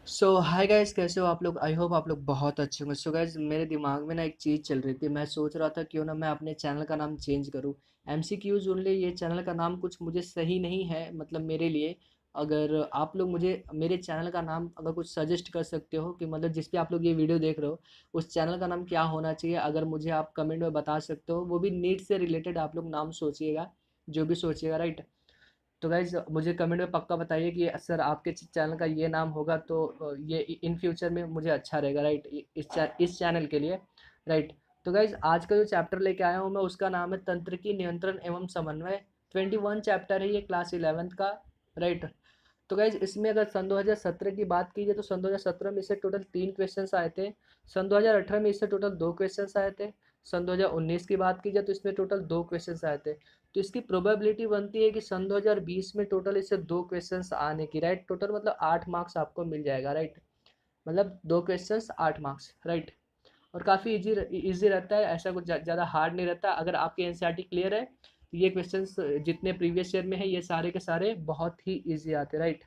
Hi guys, कैसे हो आप लोग। आई होप आप लोग बहुत अच्छे होंगे। गाइस, मेरे दिमाग में ना एक चीज़ चल रही थी। मैं सोच रहा था क्यों ना मैं अपने चैनल का नाम चेंज करूं। MCQs ओनली, ये चैनल का नाम कुछ मुझे सही नहीं है, मतलब मेरे लिए। अगर आप लोग मुझे मेरे चैनल का नाम अगर कुछ सजेस्ट कर सकते हो कि मतलब जिस पे आप लोग ये वीडियो देख रहे हो, उस चैनल का नाम क्या होना चाहिए, अगर मुझे आप कमेंट में बता सकते हो। वो भी नीट से रिलेटेड आप लोग नाम सोचिएगा, जो भी सोचिएगा, राइट। तो गाइज मुझे कमेंट में पक्का बताइए कि सर आपके चैनल का ये नाम होगा तो ये इन फ्यूचर में मुझे अच्छा रहेगा, राइट, इस चैनल के लिए, राइट। तो गाइज आज का जो चैप्टर लेके आया हूँ मैं, उसका नाम है तंत्रिकी नियंत्रण एवं समन्वय। 21 चैप्टर है ये, क्लास 11th का, राइट। तो गाइज इसमें अगर सन 2017 की बात की जाए तो सन 2017 में इससे टोटल 3 क्वेश्चंस आए थे। सन 2018 में इससे टोटल 2 क्वेश्चंस आए थे। सन 2019 की बात की जाए तो इसमें टोटल 2 क्वेश्चंस आए थे। तो इसकी प्रोबेबिलिटी बनती है कि सन 2020 में टोटल इससे 2 क्वेश्चंस आने की, राइट। टोटल मतलब 8 मार्क्स आपको मिल जाएगा, राइट। मतलब 2 क्वेश्चंस 8 मार्क्स, राइट। और काफ़ी इजी इजी रहता है, ऐसा कुछ ज़्यादा हार्ड नहीं रहता। अगर आपकी एनसीईआरटी क्लियर है तो ये क्वेश्चंस जितने प्रीवियस ईयर में है ये सारे के सारे बहुत ही इजी आते हैं, राइट।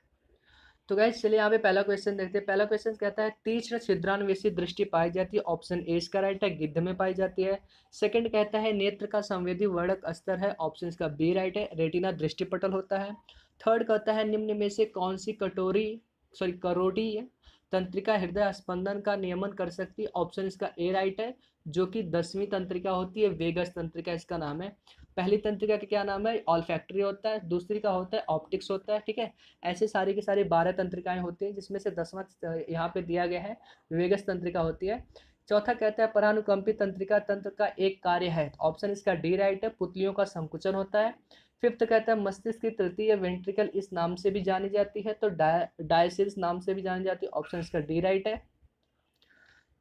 तो गाइस चलिए यहाँ पे पहला क्वेश्चन देखते हैं। पहला क्वेश्चन कहता है तीक्ष्ण छिद्रान्वेषी दृष्टि पाई जाती है। ऑप्शन ए इसका राइट है, गिद्ध में पाई जाती है। सेकंड कहता है नेत्र का संवेदी वर्णक स्तर है। ऑप्शन इसका बी राइट है, रेटिना दृष्टिपटल होता है। थर्ड कहता है निम्न में से कौन सी करोटी तंत्रिका हृदय स्पंदन का नियमन कर सकती है। ऑप्शन इसका ए राइट है, जो कि 10वीं तंत्रिका होती है, वेगस तंत्रिका इसका नाम है। पहली तंत्रिका का क्या नाम है, ऑल्फैक्टरी होता है। दूसरी का होता है ऑप्टिक्स होता है, ठीक है। ऐसे सारी की सारी 12 तंत्रिकाएं होती हैं, जिसमें से 10वां यहाँ पे दिया गया है, विवेगस तंत्रिका होती है। चौथा कहता है परानुकंपी तंत्रिका तंत्र का एक कार्य है। ऑप्शन इसका डी राइट है, पुतलियों का संकुचन होता है। फिफ्थ कहता है मस्तिष्क की तृतीय वेंट्रिकल इस नाम से भी जानी जाती है, तो डायसिस नाम से भी जानी जाती है। ऑप्शन इसका डी राइट है।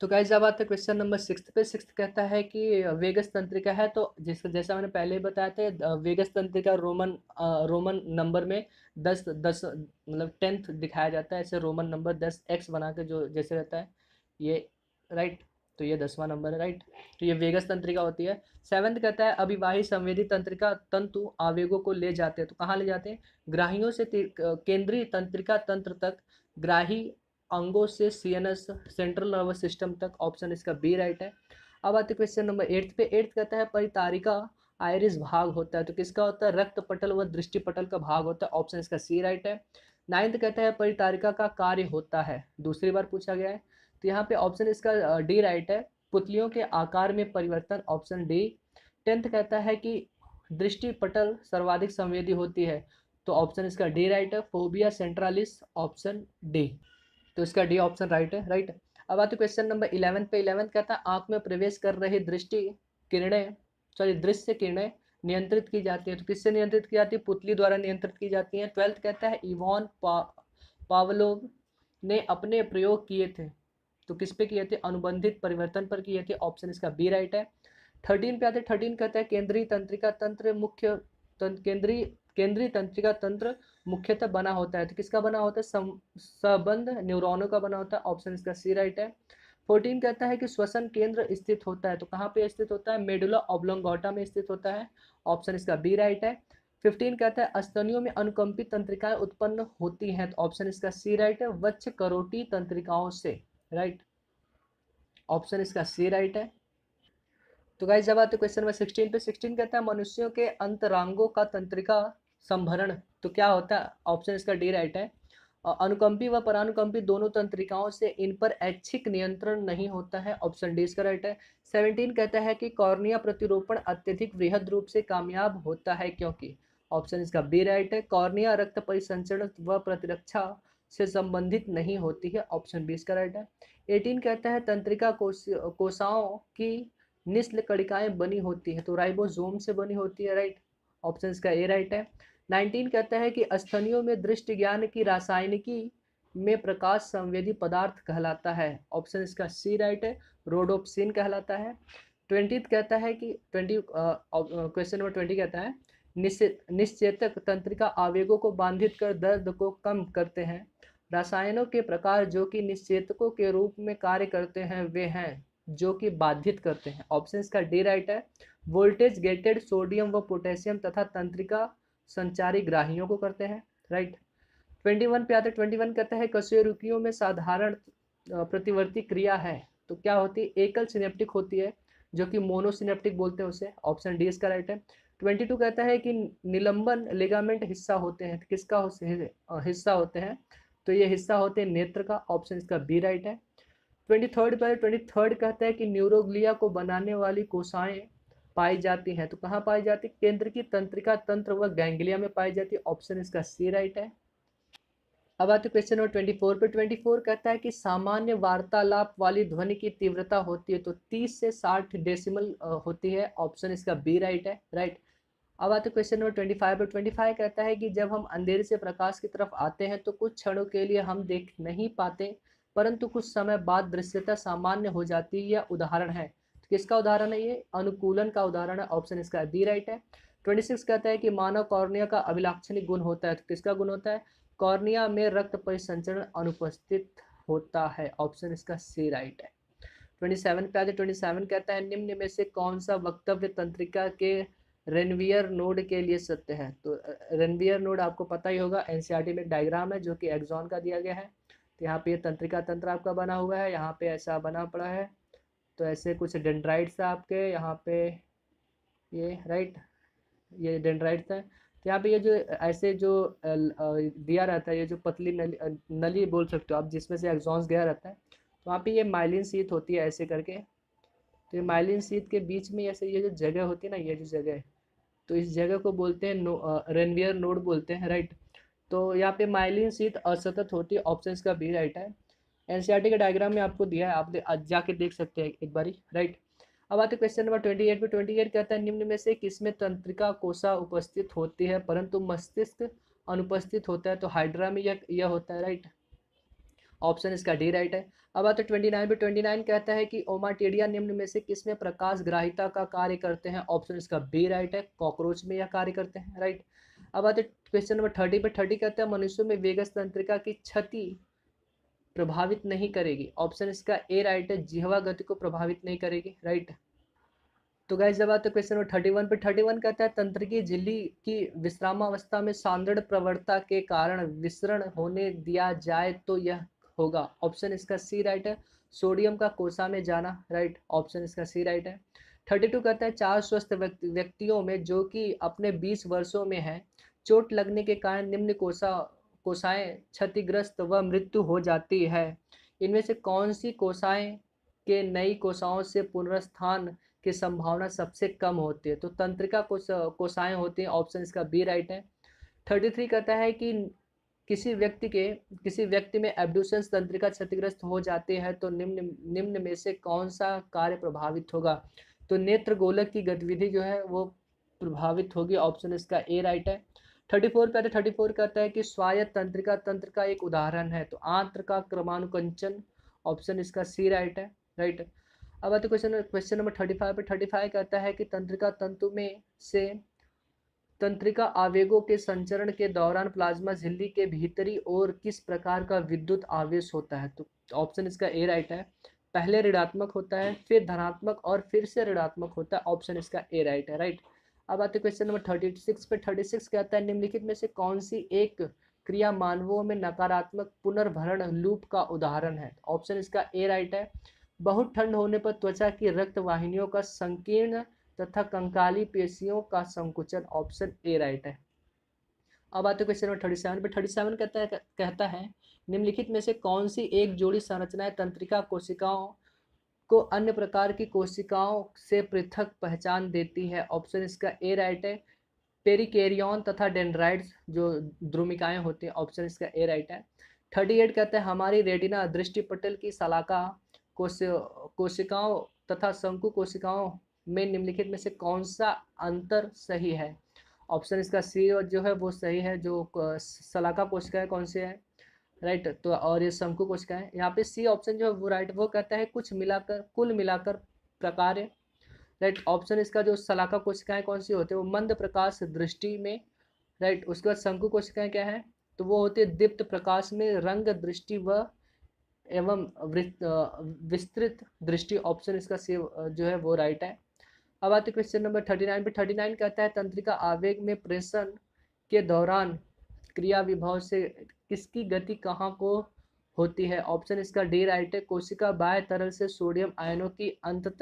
तो गाइस जब आते हैं क्वेश्चन नंबर 6 पे, 6 कहता है कि वेगस तंत्रिका है, तो जैसा मैंने पहले ही बताया था, वेगस तंत्रिका रोमन नंबर में 10 10 मतलब 10th दिखाया जाता है, ऐसे रोमन नंबर 10x बना के जो जैसे रहता है ये, राइट। तो ये 10वां नंबर है, राइट। तो ये वेगस तंत्रिका होती है। सेवंथ कहता है अभिवाही संवेदी तंत्रिका तंतु आवेगों को ले जाते हैं, तो कहाँ ले जाते हैं, ग्राहियों से केंद्रीय तंत्रिका तंत्र तक, ग्राही अंगों से सीएनएस सेंट्रल नर्वस सिस्टम तक। ऑप्शन इसका बी राइट है। अब आते क्वेश्चन नंबर 8 पे। 8 कहता है परितारिका आयरिस भाग होता है, तो किसका होता है, रक्त पटल व दृष्टि पटल का भाग होता है। ऑप्शन इसका सी राइट है। नाइन्थ कहता है परितारिका का कार्य होता है, दूसरी बार पूछा गया है, तो यहाँ पे ऑप्शन इसका डी राइट है, पुतलियों के आकार में परिवर्तन। Option D. टेंथ कहता है कि दृष्टि पटल सर्वाधिक संवेदी होती है, तो ऑप्शन इसका डी राइट है, फोबिया सेंट्रालिस। Option D. तो इसका डी ऑप्शन राइट है, राइट। अब आते क्वेश्चन नंबर 11 पे। 11 कहता है आंख में प्रवेश कर रही दृश्य किरणें नियंत्रित की जाती है, तो किससे नियंत्रित की जाती है, पुतली द्वारा नियंत्रित की जाती है। 12 कहता है पावलोव ने अपने प्रयोग किए थे, तो किस पे किए थे, अनुबंधित परिवर्तन पर किए थे। ऑप्शन इसका बी राइट है। 13 पे आते, 13 कहता है केंद्रीय तंत्रिका तंत्र मुख्य केंद्रीय केंद्रीय तंत्रिका तंत्र मुख्यतः बना होता है, तो किसका बना होता है, संबंध न्यूरॉनों का बना होता है। ऑप्शन इसका सी राइट है। 14 कहता है कि श्वसन केंद्र स्थित होता है, तो कहाँ पे स्थित होता है, मेडुला ऑब्लोंगोटा में स्थित होता है। ऑप्शन इसका बी राइट है। 15 कहता है स्तनियों में अनुकंपित तंत्रिकाएं उत्पन्न होती हैं, तो ऑप्शन इसका सी राइट है, वक्ष करोटी तंत्रिकाओं से, राइट। ऑप्शन इसका सी राइट है। तो गाइस जब आते क्वेश्चन नंबर 16 पे। 16 कहता है मनुष्यों के अंतरांगों का तंत्रिका संभरण, तो क्या होता है, ऑप्शन इसका डी राइट है। अनुकंपी व परानुकंपी दोनों तंत्रिकाओं से इन पर ऐच्छिक नियंत्रण नहीं होता है। ऑप्शन डी इसका राइट है। 17 कहता है कि कॉर्निया प्रतिरूपण अत्यधिक वृहद रूप से कामयाब होता है क्योंकि। ऑप्शन इसका बी राइट है, कॉर्निया रक्त परिसंचरण व प्रतिरक्षा से संबंधित नहीं होती है। ऑप्शन बी इसका राइट है। 18 कहता है तंत्रिका कोशाओं की निस्ल कणिकाएं बनी होती है, तो राइबोसोम से बनी होती है, राइट। ऑप्शन इसका ए राइट है। 19 कहता है कि स्तनियों में दृष्टि ज्ञान की रासायनिकी में प्रकाश संवेदी पदार्थ कहलाता है। ऑप्शन इसका सी राइट है, रोडोप्सिन कहलाता है। 20 कहता है कि 20 क्वेश्चन नंबर 20 कहता है निश्चेतक तंत्रिका आवेगों को बाधित कर दर्द को कम करते हैं। रसायनों के प्रकार जो कि निश्चेतकों के रूप में कार्य करते हैं वे हैं जो कि बाधित करते हैं। ऑप्शन इसका डी राइट है, वोल्टेज गेटेड सोडियम व पोटेशियम तथा तंत्रिका संचारी ग्राहियों को करते हैं, राइट। 21 पे आते हैं। 21 कहता है कशेरुकियों में साधारण प्रतिवर्ती क्रिया है, तो क्या होती है, एकल सिनेप्टिक होती है, जो कि मोनोसिनेप्टिक बोलते हैं उसे। ऑप्शन डी इसका राइट है। 22 कहता है कि निलंबन लिगामेंट हिस्सा होते हैं, किसका हिस्सा होते हैं, तो ये हिस्सा होते हैं नेत्र का। ऑप्शन इसका बी राइट है। 23 कहता है कि न्यूरोग्लिया को बनाने वाली कोशिकाएं पाई जाती हैं, तो कहाँ पाई जाती है, केंद्र की तंत्रिका तंत्र व गैंग्लिया में पाई जाती है। ऑप्शन इसका सी राइट है। अब आते क्वेश्चन नंबर 24 पे। 24 कहता है कि सामान्य वार्तालाप वाली ध्वनि की तीव्रता होती है, तो 30 से 60 डेसिमल होती है। ऑप्शन इसका बी राइट है, राइट। अब आते क्वेश्चन नंबर 25 पे। 25 कहता है कि जब हम अंधेरे से प्रकाश की तरफ आते हैं तो कुछ क्षणों के लिए हम देख नहीं पाते, परंतु कुछ समय बाद दृश्यता सामान्य हो जाती है। यह उदाहरण है, तो किसका उदाहरण है, ये अनुकूलन का उदाहरण है। ऑप्शन इसका बी राइट है। 26 कहता है कि मानव कॉर्निया का अभिलाक्षणिक गुण होता है, तो किसका गुण होता है, कॉर्निया में रक्त परिसंचरण अनुपस्थित होता है। ऑप्शन इसका सी राइट है। 27 पे आते। 27 कहता है निम्न में से कौन सा वक्तव्य तंत्रिका के रेनवियर नोड के लिए सत्य है, तो रेनवियर नोड आपको पता ही होगा, एनसीईआरटी में एक डायग्राम है जो कि एक्सॉन का दिया गया है। तो यहाँ पे ये तंत्रिका तंत्र आपका बना हुआ है, यहाँ पे ऐसा बना पड़ा है, तो ऐसे कुछ डेंड्राइट्स है आपके यहाँ पे, ये राइट, ये डेंड्राइट्स है। तो यहाँ पे ये जो ऐसे जो दिया रहता है, ये जो पतली नली नली बोल सकते हो आप, जिसमें से एग्जॉन्स गया रहता है, तो वहाँ पे ये माइलिन शीथ होती है ऐसे करके। तो ये माइलिन शीथ के बीच में ऐसे ये जो जगह होती है ना, ये जो जगह है, तो इस जगह को बोलते हैं रेनवियर नोड बोलते हैं, राइट। तो यहाँ पे माइलिन शीथ असतत होती है। ऑप्शन इसका बी राइट है। एनसीईआरटी के डायग्राम में आपको दिया है, आप आज जाके देख सकते हैं एक बारी, राइट। अब आते क्वेश्चन नंबर 28 पे। 28 कहता है निम्न में से किसमें तंत्रिका कोशा उपस्थित होती है परंतु मस्तिष्क अनुपस्थित होता है, तो हाइड्रा में यह होता है, राइट। ऑप्शन इसका डी राइट है। अब आते 29 पे। 29 कहता है कि ओमाटेडिया निम्न में से किसमें प्रकाश ग्राहिता का कार्य करते हैं। ऑप्शन इसका बी राइट है, कॉकरोच में यह कार्य करते हैं, राइट। अब आते क्वेश्चन नंबर 30 पे। 30 कहता है मनुष्यों में वेगस तंत्रिका की क्षति प्रभावित नहीं करेगी। ऑप्शन इसका ए राइट है, जिह्वा गति को प्रभावित नहीं करेगी, राइट। तो गाइस जब आते क्वेश्चन नंबर 31 पे। 31 कहता है तंत्रिकी झिल्ली की विश्रामावस्था में सांद्रण प्रवणता के कारण विसरण होने दिया जाए तो यह होगा। ऑप्शन इसका सी राइट है, सोडियम का कोसा में जाना, राइट। ऑप्शन इसका सी राइट है। 32 कहता है 4 स्वस्थ व्यक्तियों में जो कि अपने 20 वर्षों में है, चोट लगने के कारण निम्न कोशाएं क्षतिग्रस्त व मृत्यु हो जाती है। इनमें से कौन सी कोशाएं के नई कोशाओं से पुनरुत्थान की संभावना सबसे कम होती है, तो तंत्रिका कोशाएं होती हैं। ऑप्शन इसका बी राइट है। 33 कहता है कि किसी व्यक्ति में एब्ड्यूसेंस तंत्रिका क्षतिग्रस्त हो जाती है तो निम्न में से कौन सा कार्य प्रभावित होगा, तो नेत्र गोलक की गतिविधि जो है वो प्रभावित होगी। ऑप्शन इसका ए राइट है। 34 पे 34 कहता है कि स्वायत्त तंत्रिका तंत्र का एक उदाहरण है, तो आंत्र का क्रमानुकंचन। ऑप्शन इसका सी राइट है, राइट। अब आते क्वेश्चन नंबर 35 पे। 35 कहता है कि तंत्रिका तंतु में से तंत्रिका आवेगों के संचरण के दौरान प्लाज्मा झिल्ली के भीतरी ओर किस प्रकार का विद्युत आवेश होता है, तो ऑप्शन इसका ए राइट है, पहले ऋणात्मक होता है, फिर धनात्मक और फिर से ऋणात्मक होता है। ऑप्शन इसका ए राइट है, राइट। अब आते क्वेश्चन नंबर 36 पे। 36 कहता है निम्नलिखित में से कौन सी एक क्रिया मानवों में नकारात्मक पुनर्भरण लूप का उदाहरण है। ऑप्शन इसका ए राइट है, बहुत ठंड होने पर त्वचा की रक्त वाहिनियों का संकीर्ण तथा कंकाली पेशियों का संकुचन। ऑप्शन ए राइट है। अब आते क्वेश्चन नंबर 37 पे। 37 कहता है निम्नलिखित में से कौन सी एक जोड़ी संरचनाएं तंत्रिका कोशिकाओं को अन्य प्रकार की कोशिकाओं से पृथक पहचान देती है। ऑप्शन इसका ए राइट है, पेरिकेरियन तथा डेंड्राइट्स जो द्रुमिकाएं होती हैं। ऑप्शन इसका ए राइट है। 38 कहता है हमारी रेटिना दृष्टिपटल की शलाका कोशिकाओं तथा शंकु कोशिकाओं में निम्नलिखित में से कौन सा अंतर सही है। ऑप्शन इसका सी जो है वो सही है, जो शलाका कोशिकाएं कौन सी है, राइट। तो और ये शंकु कोशिकाएं, यहाँ पे सी ऑप्शन जो है वो राइट, वो कहता है कुल मिलाकर प्रकार, राइट। ऑप्शन इसका जो शलाका कोशिकाएं कौन सी होती है, वो मंद प्रकाश दृष्टि में, राइट। उसके बाद शंकु कोशिकाएं क्या है, तो वो होती है दीप्त प्रकाश में रंग दृष्टि व एवं विस्तृत दृष्टि। ऑप्शन इसका सी जो है वो राइट है। अब आते क्वेश्चन नंबर 39 पे। 39 कहता है तंत्रिका आवेग में प्रेषण के दौरान क्रिया विभव से किसकी गति कहाँ को होती है? ऑप्शन इसका डी राइट है। कोशिका बाह्य तरल से सोडियम आयनों की अंत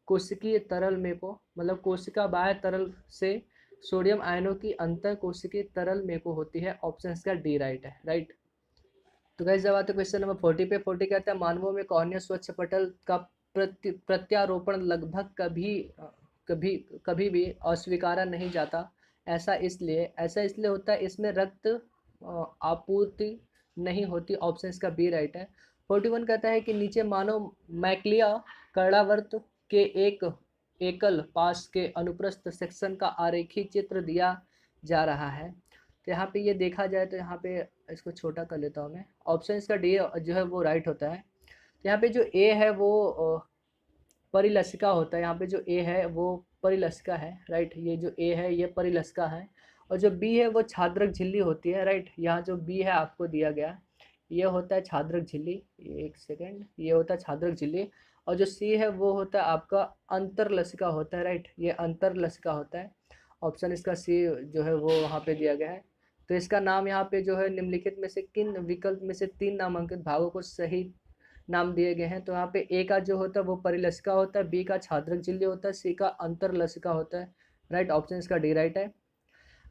कोशिकीय तरल में को मतलब कोशिका बाह्य तरल से सोडियम आयनों की अंत कोशिकीय तरल में को होती है। ऑप्शन इसका डी राइट है। राइट। तो गाइस जब आते क्वेश्चन नंबर 40 पे, 40 कहता है मानवों में कॉर्निया स्वच्छ पटल का प्रत्यारोपण लगभग कभी कभी भी अस्वीकारा नहीं जाता। ऐसा इसलिए होता है इसमें रक्त आपूर्ति नहीं होती। ऑप्शन इसका बी राइट है। 41 कहता है कि नीचे मानव मैक्लिया कर्णावर्त के एक एकल पास के अनुप्रस्थ सेक्शन का आरेखी चित्र दिया जा रहा है। तो यहाँ पे ये देखा जाए तो यहाँ पे इसको छोटा कर लेता हूँ मैं। ऑप्शन इसका डी जो है वो राइट होता है। तो यहाँ पे जो ए है वो परिलसिका होता है। यहाँ पे जो ए है वो परिलसिका है। राइट। ये जो ए है ये परिलसिका है और जो बी है वो छाद्रक झिल्ली होती है। राइट। यहाँ जो बी है आपको दिया गया ये होता है छाद्रक झिल्ली। एक सेकेंड, ये होता है छाद्रक झिल्ली। और जो सी है वो होता है आपका अंतरलसिका होता है। राइट। ये अंतरलसिका होता है। ऑप्शन इसका सी जो है वो वहाँ पे दिया गया है। तो इसका नाम यहाँ पे जो है निम्नलिखित में से किन विकल्प में से 3 नामांकित भागों को सही नाम दिए गए हैं? तो यहाँ पे ए का जो होता है वो परिलसिका होता है, बी का छाद्रक झिल्ली होता है, सी का अंतरलसिका होता है। राइट। ऑप्शन इसका डी राइट है।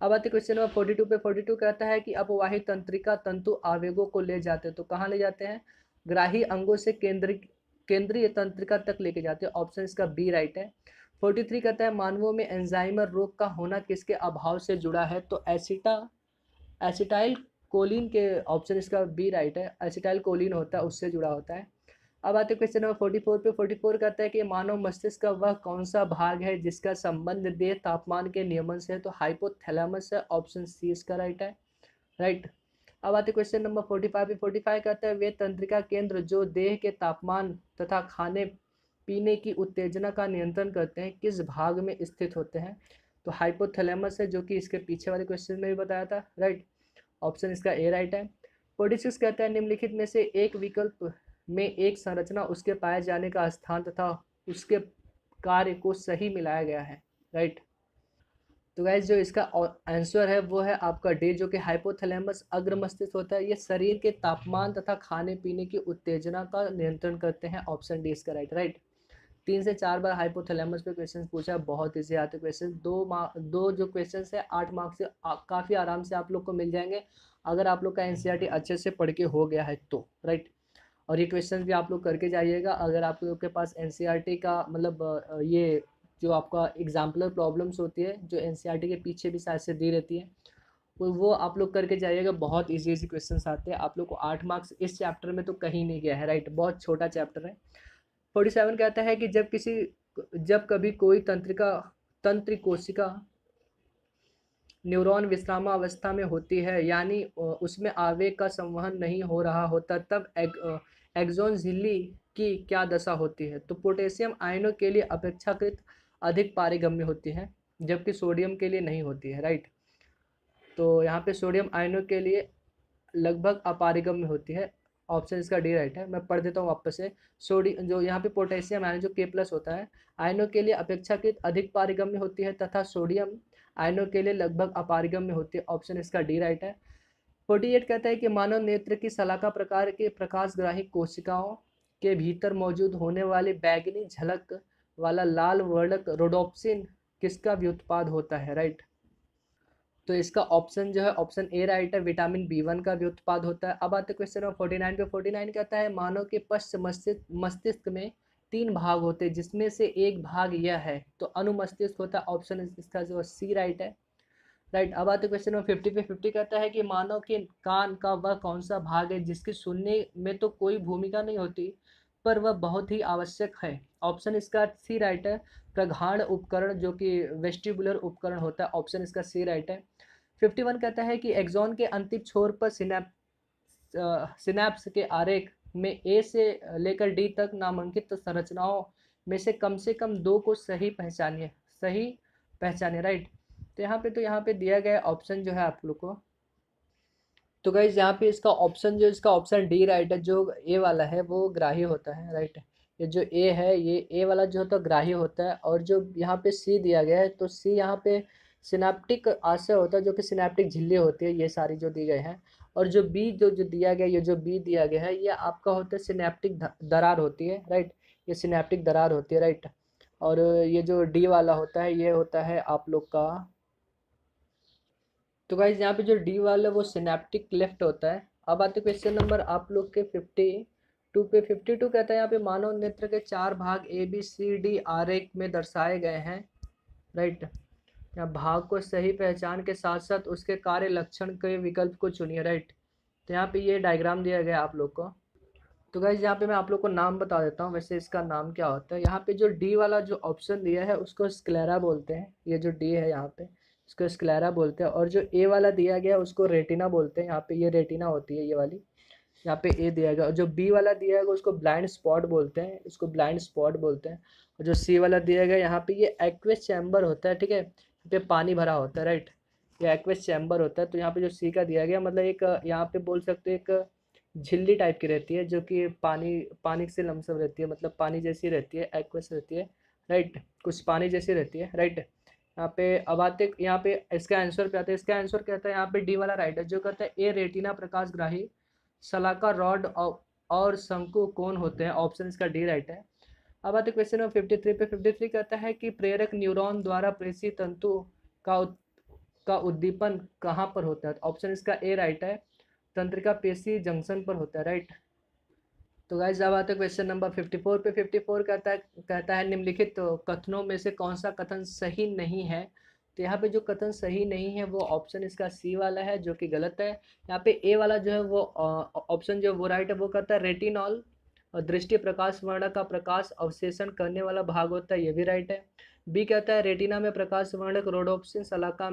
अब आते क्वेश्चन नंबर 42 पे। 42 कहता है कि अपवाही तंत्रिका तंतु आवेगों को ले जाते हैं। तो कहाँ ले जाते हैं? ग्राही अंगों से केंद्रीय तंत्रिका तक लेके जाते हैं। ऑप्शन इसका बी राइट है। 43 कहता है मानवों में एंजाइमर रोग का होना किसके अभाव से जुड़ा है? तो एसिटाइल कोलिन के, ऑप्शन इसका बी राइट है। एसिटाइल कोलिन होता है उससे जुड़ा होता है। अब आते क्वेश्चन नंबर 44 पे। 44 कहता है कि मानव मस्तिष्क का वह कौन सा भाग है जिसका संबंध देह तापमान के नियमन से है? तो हाइपोथैलेमस है। ऑप्शन सी इसका राइट है। राइट। अब आते क्वेश्चन नंबर 45 पे। 45 कहता है वे तंत्रिका केंद्र जो देह के तापमान तथा खाने पीने की उत्तेजना का नियंत्रण करते हैं किस भाग में स्थित होते हैं? तो हाइपोथैलेमस है, जो कि इसके पीछे वाले क्वेश्चन में भी बताया था। राइट। ऑप्शन इसका ए राइट है। 46 कहता है निम्नलिखित में से एक विकल्प में एक संरचना उसके पाए जाने का स्थान तथा उसके कार्य को सही मिलाया गया है। राइट। तो गाइज जो इसका आंसर है वो है आपका डी, जो कि हाइपोथैलेमस अग्र मस्तिष्क होता है। ये शरीर के तापमान तथा खाने पीने की उत्तेजना का नियंत्रण करते हैं। ऑप्शन डी इसका राइट। 3 से 4 बार हाइपोथैलेमस पे क्वेश्चन पूछा है, बहुत इजी आते क्वेश्चन। दो जो क्वेश्चन है 8 मार्क्स से काफ़ी आराम से आप लोग को मिल जाएंगे अगर आप लोग का एनसीईआरटी अच्छे से पढ़ के हो गया है तो। राइट। और ये क्वेश्चन भी आप लोग करके जाइएगा। अगर आप लोग के पास एनसीईआरटी का मतलब ये जो आपका एग्जाम्पलर प्रॉब्लम्स होती है जो एनसीईआरटी के पीछे भी शायद से दी रहती है, वो आप लोग करके जाइएगा। बहुत इजी इजी क्वेश्चंस आते हैं। आप लोग को 8 मार्क्स इस चैप्टर में तो कहीं नहीं गया है। राइट। बहुत छोटा चैप्टर है। 47 कहता है कि जब कभी कोई तंत्र कोशिका न्यूरॉन विश्रामावस्था में होती है, यानी उसमें आवेग का संवहन नहीं हो रहा होता, तब एक्सोन झिल्ली की क्या दशा होती है? तो पोटेशियम आयनों के लिए अपेक्षाकृत अधिक पारगम्य होती है जबकि सोडियम के लिए नहीं होती है। राइट। तो यहाँ पे सोडियम आयनों के लिए लगभग अपारगम्य होती है। ऑप्शन इसका डी राइट है। मैं पढ़ देता हूँ वापस से। सोडियम जो यहाँ पे पोटेशियम आयन जो K+ होता है आयनों के लिए अपेक्षाकृत अधिक पारगम्य होती है तथा सोडियम आयनों के लिए लगभग अपारगम्य होती है। ऑप्शन इसका डी राइट है। 48 कहता है कि मानव नेत्र की शलाका प्रकार के प्रकाशग्राही कोशिकाओं के भीतर मौजूद होने वाले बैगनी झलक वाला लाल वर्णक रोडोप्सिन किसका व्युत्पाद होता है? राइट। तो इसका ऑप्शन जो है ऑप्शन ए राइट है। विटामिन B1 का व्युत्पाद होता है। अब आते क्वेश्चन नंबर 49 पे। 49 कहता है मानव के पश्च मस्तिष्क में 3 भाग होते हैं जिसमें से एक भाग यह है, तो अनुमस्तिष्क होता है। ऑप्शन इसका जो सी राइट है। राइट। अब आते क्वेश्चन नंबर 50 पे। 50 कहता है कि मानव के कान का वह कौन सा भाग है जिसकी सुनने में तो कोई भूमिका नहीं होती पर वह बहुत ही आवश्यक है? ऑप्शन इसका सी राइट है। प्रघाण उपकरण, जो कि वेस्टिबुलर उपकरण होता है। ऑप्शन इसका सी राइट है। 51 कहता है कि एक्सॉन के अंतिम छोर पर सिनैप्स के आरेख में ए से लेकर डी तक नामांकित संरचनाओं में से कम 2 को सही पहचाने। राइट। तो यहाँ पे दिया गया ऑप्शन जो है आप लोग को, तो गाइज यहाँ पे इसका ऑप्शन डी राइट है। जो ए वाला है वो ग्राही होता है। राइट। ये जो ए है ये ए वाला जो होता है ग्राही होता है। और जो यहाँ पे सी दिया गया है तो सी यहाँ पे सिनेप्टिक आशय होता है, जो कि सिनेप्टिक झिल्ली होती है, ये सारी जो दी गए हैं। और जो बी जो दिया गया, ये जो बी दिया गया है, ये आपका होता है सिनेप्टिक दरार होती है, राइट। ये सिनेप्टिक दरार होती है, राइट। और ये जो डी वाला होता है, ये होता है आप लोग का। तो गाइज यहाँ पे जो डी वाला वो सिनेप्टिक लेफ्ट होता है। अब आते क्वेश्चन नंबर आप लोग के 52 पे। 52 कहता है यहाँ पे मानव नेत्र के 4 भाग ए बी सी डी आरेख में दर्शाए गए हैं, राइट। यहाँ भाग को सही पहचान के साथ साथ उसके कार्य लक्षण के विकल्प को चुनिए, राइट। तो यहाँ पे ये डायग्राम दिया गया है आप लोग को। तो गाइज यहाँ पे मैं आप लोग को नाम बता देता हूँ, वैसे इसका नाम क्या होता है। यहाँ पे जो डी वाला जो ऑप्शन दिया है उसको स्क्लेरा बोलते हैं। ये जो डी है यहाँ पे इसको स्क्लेरा बोलते हैं। और जो ए वाला दिया गया है उसको रेटिना बोलते हैं। यहाँ पे ये रेटिना होती है, ये वाली। यहाँ पे ए दिया गया। और जो बी वाला दिया गया उसको ब्लाइंड स्पॉट बोलते हैं, इसको ब्लाइंड स्पॉट बोलते हैं। और जो सी वाला दिया गया यहाँ पे ये एक्वेस चैम्बर होता है, ठीक है। यहाँ पे पानी भरा होता है, राइट। ये एक्वेस चैम्बर होता है। तो यहाँ पे जो सी का दिया गया मतलब एक यहाँ पे बोल सकते हैं एक झिल्ली टाइप की रहती है, जो कि पानी पानी से लमसम रहती है, मतलब पानी जैसी रहती है, एक्वस रहती है, राइट। कुछ पानी जैसी रहती है, राइट। यहाँ पे अब आते यहाँ पे इसका आंसर पे आते हैं। इसका आंसर कहता है यहाँ पे डी वाला राइट है, जो कहता है ए रेटिना प्रकाशग्राही सलाका रॉड और शंकु कोण होते हैं। ऑप्शन इसका डी राइट है। अब आते क्वेश्चन नंबर 53 पे। 53 कहता है कि प्रेरक न्यूरॉन द्वारा प्रेषित तंतु का का उद्दीपन कहाँ पर होता है। ऑप्शन इसका ए राइट है, तंत्रिका पेशी जंक्शन पर होता है, राइट। तो गाइस अब आते हैं क्वेश्चन नंबर 54 पे। 54 कहता है निम्नलिखित कथनों में से कौन सा कथन सही नहीं है। तो यहाँ पे जो कथन सही नहीं है वो ऑप्शन इसका सी वाला है, जो कि गलत है। यहाँ पे ए वाला जो है वो ऑप्शन जो वो राइट है। वो कहता है रेटिनॉल और दृष्टि प्रकाश वर्णक का प्रकाश अवशेषण करने वाला भाग होता है, ये भी राइट है। बी कहता है रेटिना में प्रकाश वर्णक रोडोप्सिन शलाका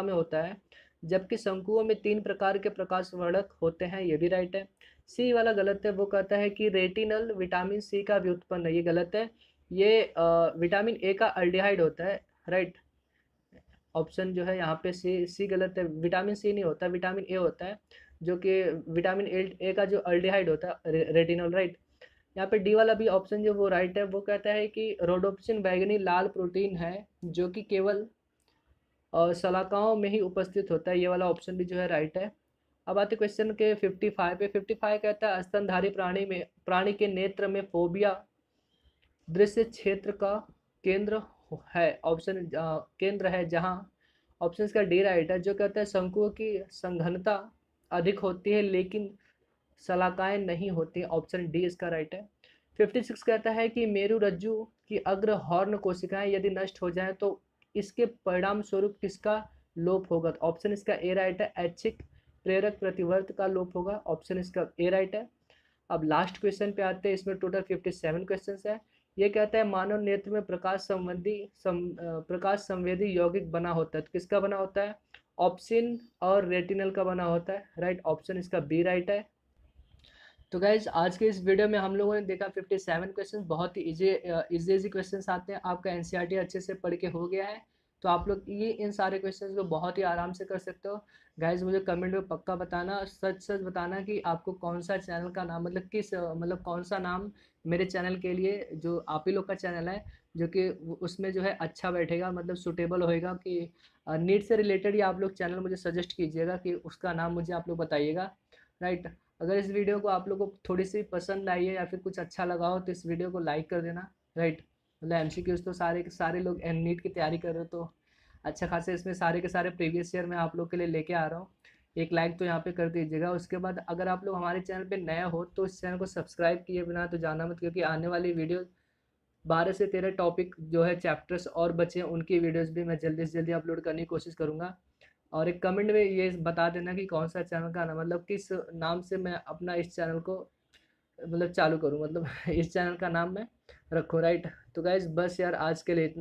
में होता है, जबकि शंकुओं में 3 प्रकार के प्रकाश वर्णक होते हैं, ये भी राइट है। सी वाला गलत है। वो कहता है कि रेटिनल विटामिन सी का व्युत्पन्न है, ये गलत है। ये विटामिन ए का अल्डिहाइड होता है, राइट। ऑप्शन जो है यहाँ पे सी गलत है। विटामिन सी नहीं होता, विटामिन ए होता है, जो कि विटामिन ए का जो अल्डिहाइड होता है रेटिनल, राइट। यहाँ पे डी वाला भी ऑप्शन जो वो राइट है। वो कहता है कि रोडोप्सिन बैंगनी लाल प्रोटीन है, जो कि केवल शलाकाओं में ही उपस्थित होता है, ये वाला ऑप्शन भी जो है राइट है। अब आते क्वेश्चन के 55 पे। 55 कहता है स्तनधारी प्राणी के नेत्र में फोबिया दृश्य क्षेत्र का केंद्र है। ऑप्शन केंद्र है जहां। ऑप्शन का डी राइट है, जो कहता है शंकुओं की संघनता अधिक होती है लेकिन शलाकाएं नहीं होती। ऑप्शन डी इसका राइट है। 56 कहता है कि मेरु रज्जु की अग्र हॉर्न कोशिकाएं यदि नष्ट हो जाएं तो इसके परिणाम स्वरूप किसका लोप होगा। ऑप्शन इसका ए राइट है, ऐच्छिक प्रेरक प्रतिवर्त का लोप होगा। ऑप्शन इसका ए राइट है। अब लास्ट क्वेश्चन पे आते हैं। इसमें टोटल 57 क्वेश्चन है। ये कहता है मानव नेत्र में प्रकाश संवेदी यौगिक बना होता है, तो किसका बना होता है। ऑप्शन और रेटिनल का बना होता है, राइट। ऑप्शन इसका बी राइट है। तो गाइज आज के इस वीडियो में हम लोगों ने देखा 57 क्वेश्चन। बहुत ही इजी क्वेश्चन आते हैं। आपका एनसीईआरटी अच्छे से पढ़ के हो गया है तो आप लोग ये इन सारे क्वेश्चंस को बहुत ही आराम से कर सकते हो। गाइज मुझे कमेंट में पक्का बताना, सच सच बताना कि आपको कौन सा चैनल का नाम मतलब कौन सा नाम मेरे चैनल के लिए, जो आप ही लोग का चैनल है, जो कि उसमें जो है अच्छा बैठेगा, मतलब सूटेबल होएगा। कि नीट से रिलेटेड ही आप लोग चैनल मुझे सजेस्ट कीजिएगा कि उसका नाम मुझे आप लोग बताइएगा, राइट। अगर इस वीडियो को आप लोग को थोड़ी सी पसंद आई है या फिर कुछ अच्छा लगा हो तो इस वीडियो को लाइक कर देना, राइट। मतलब एमसीक्यूज तो सारे लोग नीट की तैयारी कर रहे हो तो अच्छा खासा इसमें सारे के सारे प्रीवियस ईयर मैं आप लोग के लिए लेके आ रहा हूँ। एक लाइक तो यहाँ पे कर दीजिएगा। उसके बाद अगर आप लोग हमारे चैनल पे नया हो तो इस चैनल को सब्सक्राइब किए बिना तो जाना मत, क्योंकि आने वाली वीडियो 12 से 13 टॉपिक जो है चैप्टर्स और बचे हैं, उनकी वीडियोज़ भी मैं जल्दी से जल्दी अपलोड करने की कोशिश करूँगा। और एक कमेंट में ये बता देना कि कौन सा चैनल का नाम, मतलब किस नाम से मैं अपना इस चैनल को मतलब चालू करूँ, मतलब इस चैनल का नाम मैं रखूँ, राइट। तो गाइज बस यार आज के लिए इतना।